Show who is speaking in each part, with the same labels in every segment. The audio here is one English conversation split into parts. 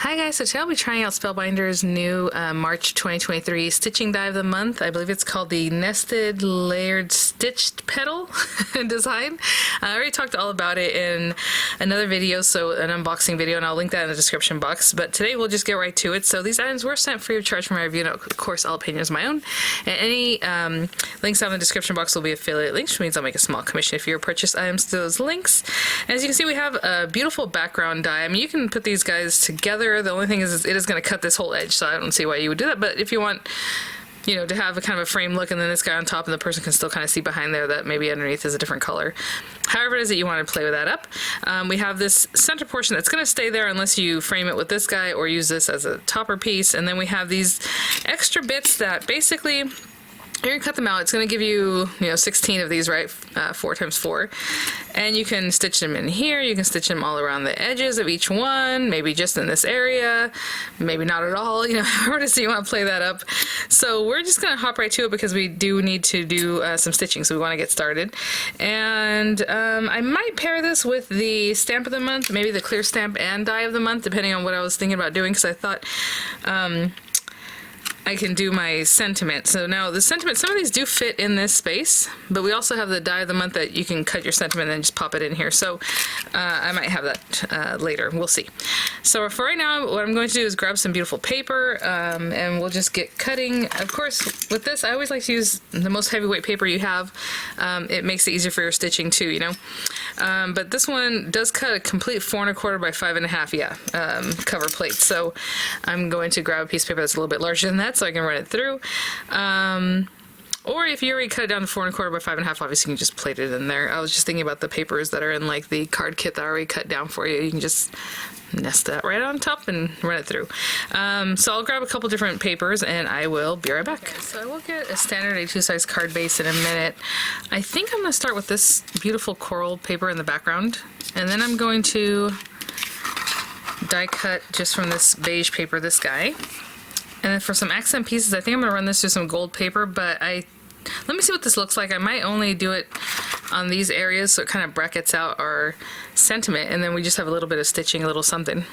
Speaker 1: Hi guys, so today I'll be trying out Spellbinders' new March 2023 stitching die of the month. I believe it's called the Nested Layered Stitched Petal design. I already talked all about it in another video, so an unboxing video, and I'll link that in the description box. But today we'll just get right to it. So these items were sent free of charge from my review, and of course all opinions my own. And any links down in the description box will be affiliate links, which means I'll make a small commission if you purchase items to those links. And as you can see, we have a beautiful background die. I mean, you can put these guys together. The only thing is it is going to cut this whole edge, so I don't see why you would do that. But if you want, you know, to have a kind of a frame look and then this guy on top and the person can still kind of see behind there that maybe underneath is a different color. However it is that you want to play with that up. We have this center portion that's going to stay there unless you frame it with this guy or use this as a topper piece. And then we have these extra bits that basically you're going to cut them out. It's going to give you, 16 of these, right? 4 times 4. And you can stitch them in here. You can stitch them all around the edges of each one, maybe just in this area, maybe not at all, however it is you want to play that up. So we're just going to hop right to it because we do need to do some stitching, so we want to get started. And I might pair this with the stamp of the month, maybe the clear stamp and die of the month, depending on what I was thinking about doing, because I thought I can do my sentiment. So now the sentiment, some of these do fit in this space, but we also have the die of the month that you can cut your sentiment and then just pop it in here. So I might have that later. We'll see. So for right now, what I'm going to do is grab some beautiful paper and we'll just get cutting. Of course, with this, I always like to use the most heavyweight paper you have. It makes it easier for your stitching too, But this one does cut a complete 4 1/4 by 5 1/2, cover plate. So I'm going to grab a piece of paper that's a little bit larger than that, so I can run it through. Or if you already cut it down to 4 1/4 by 5 1/2, obviously you can just plate it in there. I was just thinking about the papers that are in like the card kit that I already cut down for you. You can just nest that right on top and run it through. So I'll grab a couple different papers and I will be right back. Okay, so I will get a standard A2 size card base in a minute. I think I'm going to start with this beautiful coral paper in the background, and then I'm going to die cut just from this beige paper, this guy. And then for some accent pieces, I think I'm going to run this through some gold paper, but let me see what this looks like. I might only do it on these areas so it kind of brackets out our sentiment, and then we just have a little bit of stitching, a little something.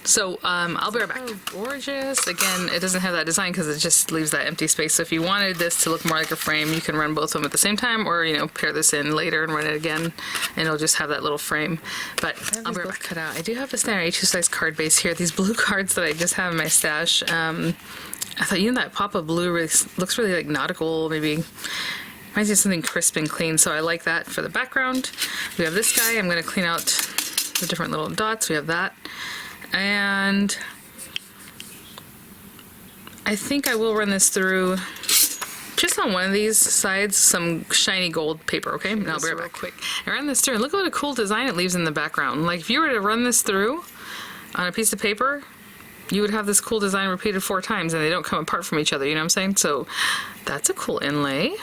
Speaker 1: So I'll be right back. Oh, gorgeous. Again, it doesn't have that design because it just leaves that empty space. So if you wanted this to look more like a frame, you can run both of them at the same time, or pair this in later and run it again, and it'll just have that little frame. But I'll be right back. Cut out. I do have the standard A2 size card base here. These blue cards that I just have in my stash. I thought, that pop of blue really looks really like nautical, maybe reminds me of something crisp and clean, so I like that for the background. We have this guy. I'm going to clean out the different little dots. We have that. And I think I will run this through just on one of these sides, some shiny gold paper, okay? And I'll be right back. Quick. I ran this through, and look what a cool design it leaves in the background. Like if you were to run this through on a piece of paper, you would have this cool design repeated 4 times, and they don't come apart from each other, you know what I'm saying? So that's a cool inlay.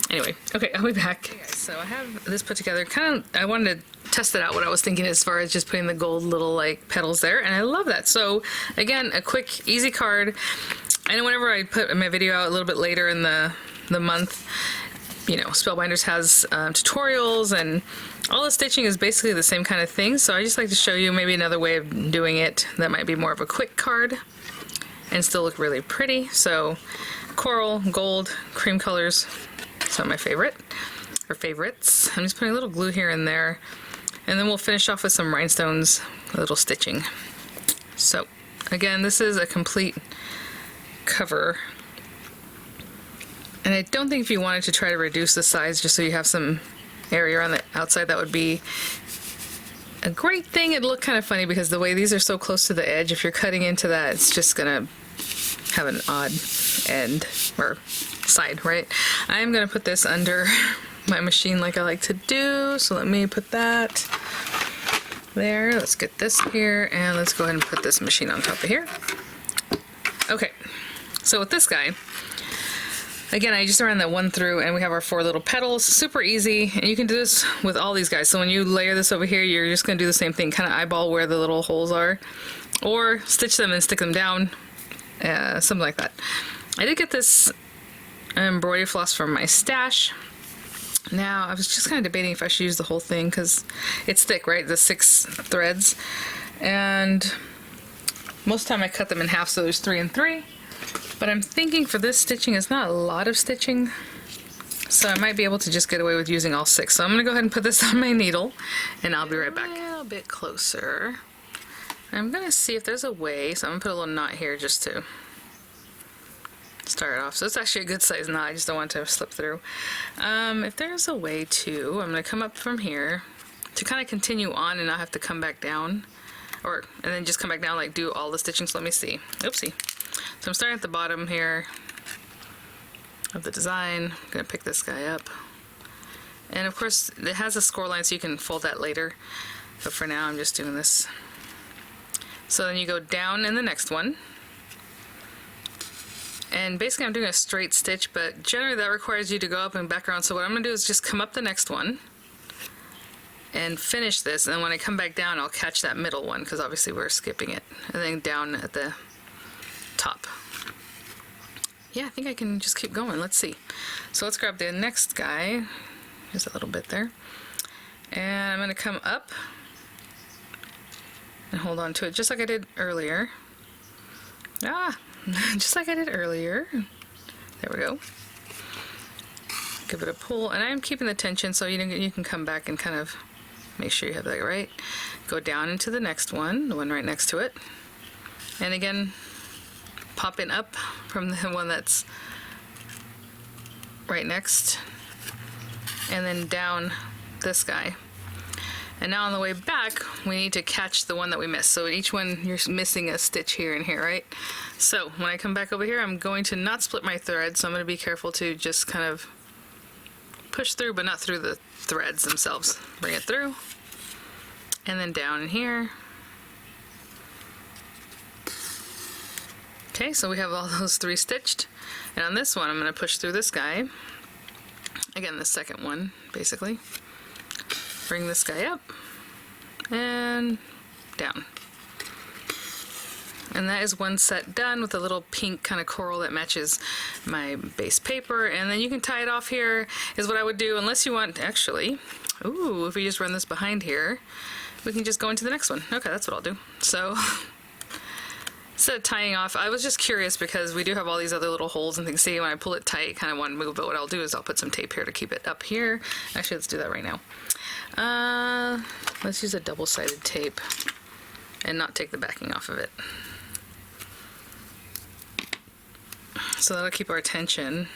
Speaker 1: Anyway, okay, I'll be back. Okay, so I have this put together. I wanted to test it out, what I was thinking as far as just putting the gold little like petals there, and I love that. So again, a quick, easy card. I know whenever I put my video out a little bit later in the month, Spellbinders has tutorials, and all the stitching is basically the same kind of thing. So I just like to show you maybe another way of doing it that might be more of a quick card and still look really pretty. So coral, gold, cream colors, some of my favorites. I'm just putting a little glue here and there, and then we'll finish off with some rhinestones, a little stitching. So again, this is a complete cover. And I don't think if you wanted to try to reduce the size just so you have some area on the outside, that would be a great thing. It'd look kind of funny because the way these are so close to the edge, if you're cutting into that, it's just gonna have an odd end or side, right? I am gonna put this under my machine like I like to do, so let me put that there. Let's get this here, and let's go ahead and put this machine on top of here. Okay, so with this guy, again, I just ran that one through, and we have our 4 little petals. Super easy, and you can do this with all these guys. So when you layer this over here, you're just going to do the same thing, kind of eyeball where the little holes are, or stitch them and stick them down, something like that. I did get this embroidery floss from my stash. Now, I was just kind of debating if I should use the whole thing, because it's thick, right? The 6 threads. And Most of the time I cut them in half, so there's 3 and 3. But I'm thinking for this stitching, it's not a lot of stitching, so I might be able to just get away with using all 6. So I'm going to go ahead and put this on my needle, and I'll be right back. A little bit closer. I'm going to see if there's a way, so I'm going to put a little knot here just to start off. So it's actually a good size knot, I just don't want it to slip through. If there's a way to, I'm going to come up from here to kind of continue on and not have to come back down, and then just come back down, like do all the stitching. So let me see. Oopsie. So I'm starting at the bottom here of the design. I'm going to pick this guy up. And of course it has a score line so you can fold that later. But for now I'm just doing this. So then you go down in the next one. And basically I'm doing a straight stitch, but generally that requires you to go up and back around. So what I'm going to do is just come up the next one and finish this. And then when I come back down, I'll catch that middle one because obviously we're skipping it. And then down at the top. Yeah, I think I can just keep going. Let's see. So let's grab the next guy. Just a little bit there. And I'm going to come up and hold on to it just like I did earlier. Just like I did earlier. There we go. Give it a pull, and I'm keeping the tension so you can come back and kind of make sure you have that right. Go down into the next one, the one right next to it. And again, popping up from the one that's right next, and then down this guy. And now on the way back, we need to catch the one that we missed. So each one, you're missing a stitch here and here, right? So when I come back over here, I'm going to not split my thread, so I'm going to be careful to just kind of push through, but not through the threads themselves. Bring it through, and then down in here. Okay, so we have all those 3 stitched. And on this one, I'm going to push through this guy. Again, the second one, basically. Bring this guy up and down. And that is one set done with a little pink kind of coral that matches my base paper. And then you can tie it off here is what I would do, unless you want, actually, ooh, if we just run this behind here, we can just go into the next one. Okay, that's what I'll do. So instead of tying off, I was just curious because we do have all these other little holes and things. See, when I pull it tight, kind of want to move, but what I'll do is I'll put some tape here to keep it up here. Actually, let's do that right now. Let's use a double-sided tape and not take the backing off of it. So that'll keep our tension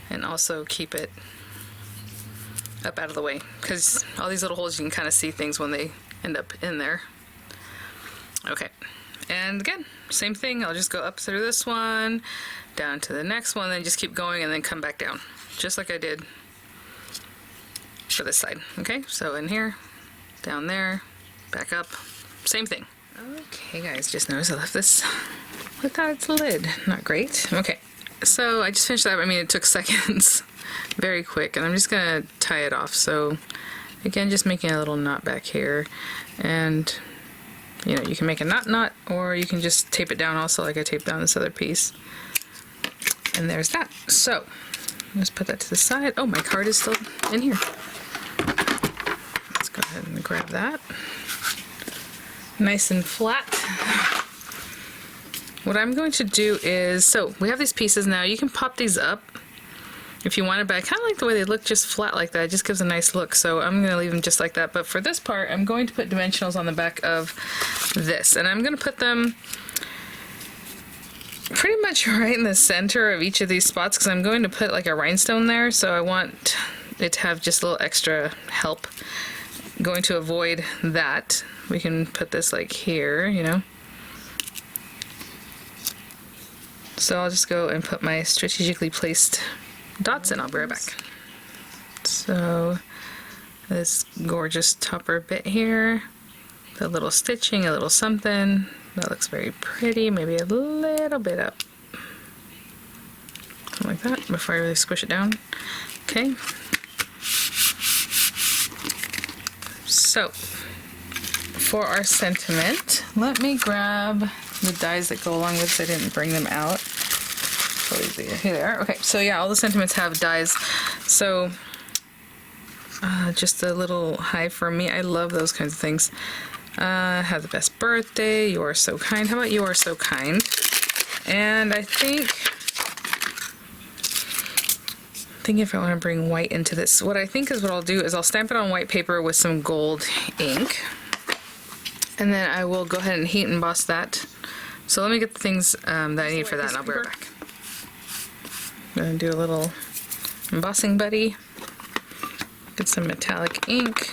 Speaker 1: and also keep it up out of the way, because all these little holes, you can kind of see things when they end up in there. Okay, and again, same thing. I'll just go up through this one, down to the next one, then just keep going and then come back down, just like I did for this side. Okay, so in here, down there, back up, same thing. Okay guys, just noticed I left this without its lid. Not great. Okay, so I just finished that. I mean, it took seconds. Very quick, and I'm just gonna tie it off. So again, just making a little knot back here, and you know, you can make a knot, or you can just tape it down also, like I taped down this other piece. And there's that. So let's put that to the side. Oh, my card is still in here. Let's go ahead and grab that. Nice and flat. What I'm going to do is, so we have these pieces now. You can pop these up if you want it, but I kind of like the way they look just flat like that. It just gives a nice look, so I'm going to leave them just like that. But for this part, I'm going to put dimensionals on the back of this, and I'm going to put them pretty much right in the center of each of these spots, because I'm going to put like a rhinestone there, so I want it to have just a little extra help. Going to avoid that, we can put this like here, you know. So I'll just go and put my strategically placed dots in. I'll be right back. So this gorgeous topper bit here, the little stitching, a little something, that looks very pretty, maybe a little bit up. Something like that, before I really squish it down. Okay. So, for our sentiment, let me grab the dies that go along with this. I didn't bring them out. Here they are. Okay, so yeah, all the sentiments have dies. So, just a little high for me. I love those kinds of things. Have the best birthday. You are so kind. How about you are so kind? And I think if I want to bring white into this, what I think is what I'll do is I'll stamp it on white paper with some gold ink. And then I will go ahead and heat emboss that. So let me get the things that I need for that, and I'll be right back. I'm going to do a little embossing buddy. Get some metallic ink.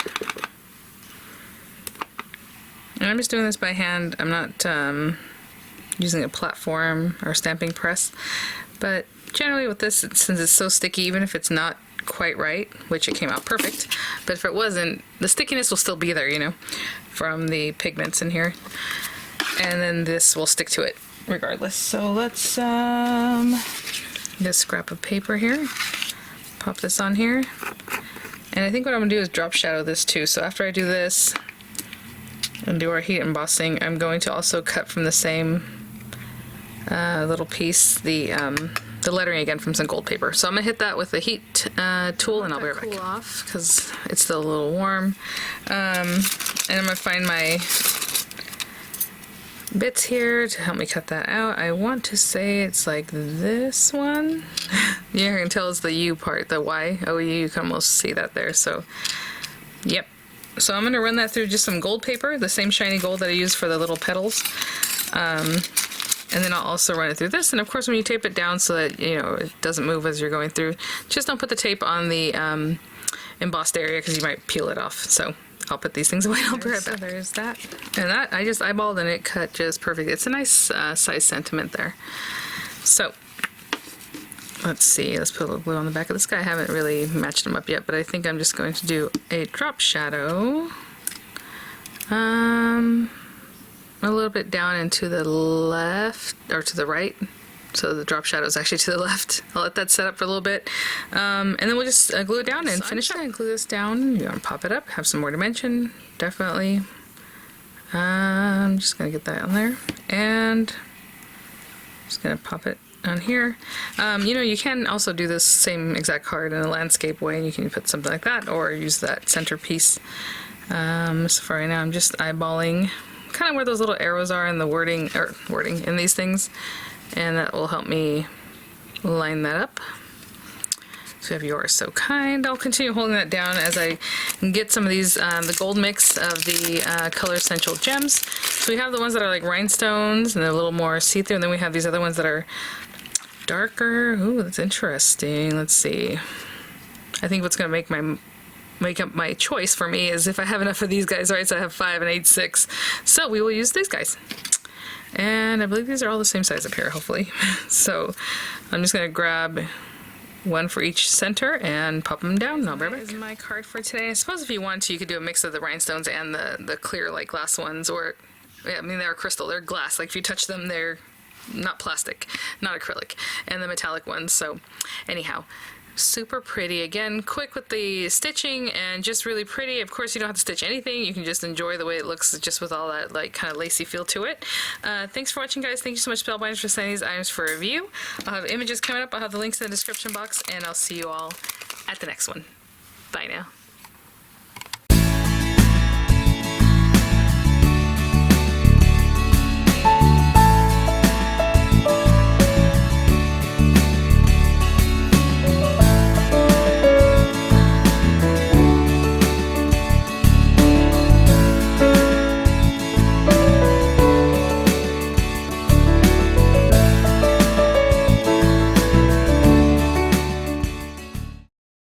Speaker 1: And I'm just doing this by hand. I'm not using a platform or stamping press. But generally with this, since it's so sticky, even if it's not quite right, which it came out perfect, but if it wasn't, the stickiness will still be there, you know, from the pigments in here. And then this will stick to it regardless. So let's get a scrap of paper here, pop this on here. And I think what I'm gonna do is drop shadow this too. So after I do this and do our heat embossing, I'm going to also cut from the same little piece the lettering again from some gold paper. So I'm gonna hit that with the heat tool, and I'll be right back. Cool off because it's still a little warm. And I'm gonna find my bits here to help me cut that out. I want to say it's like this one. Yeah, I can tell it's the U part, the Y. Oh, you can almost see that there. So, yep. So I'm gonna run that through just some gold paper, the same shiny gold that I used for the little petals. And then I'll also run it through this. And of course, when you tape it down so that, you know, it doesn't move as you're going through, just don't put the tape on the embossed area because you might peel it off. So I'll put these things away. I'll be right back. So there's that. And that, I just eyeballed and it cut just perfect. It's a nice size sentiment there. So let's see. Let's put a little glue on the back of this guy. I haven't really matched them up yet, but I think I'm just going to do a drop shadow. A little bit down and to the left, or to the right. So the drop shadow is actually to the left. I'll let that set up for a little bit. And then we'll just glue it down and finish up. Glue this down. You want to pop it up, have some more dimension, definitely. I'm just going to get that on there. And just going to pop it on here. You know, you can also do this same exact card in a landscape way, and you can put something like that, or use that centerpiece. So for right now, I'm just eyeballing kind of where those little arrows are in the wording in these things, and that will help me line that up. So if you are so kind, I'll continue holding that down as I get some of these, the gold mix of the Color Essential Gems. So we have the ones that are like rhinestones and they're a little more see-through, and then we have these other ones that are darker. Ooh, that's interesting. Let's see. I think what's going to make up my choice for me is if I have enough of these guys, right? So I have 5 and 8, 6. So we will use these guys. And I believe these are all the same size up here, hopefully. So I'm just going to grab one for each center and pop them down. I'll be right back. That is my card for today. I suppose if you want to, you could do a mix of the rhinestones and the clear like glass ones, or, yeah, I mean, they're crystal, they're glass. Like if you touch them, they're not plastic, not acrylic, and the metallic ones. So anyhow, super pretty. Again, quick with the stitching and just really pretty. Of course, you don't have to stitch anything. You can just enjoy the way it looks just with all that like kind of lacy feel to it. Thanks for watching, guys. Thank you so much, Spellbinders, for sending these items for review. I'll have images coming up. I'll have the links in the description box, and I'll see you all at the next one. Bye now.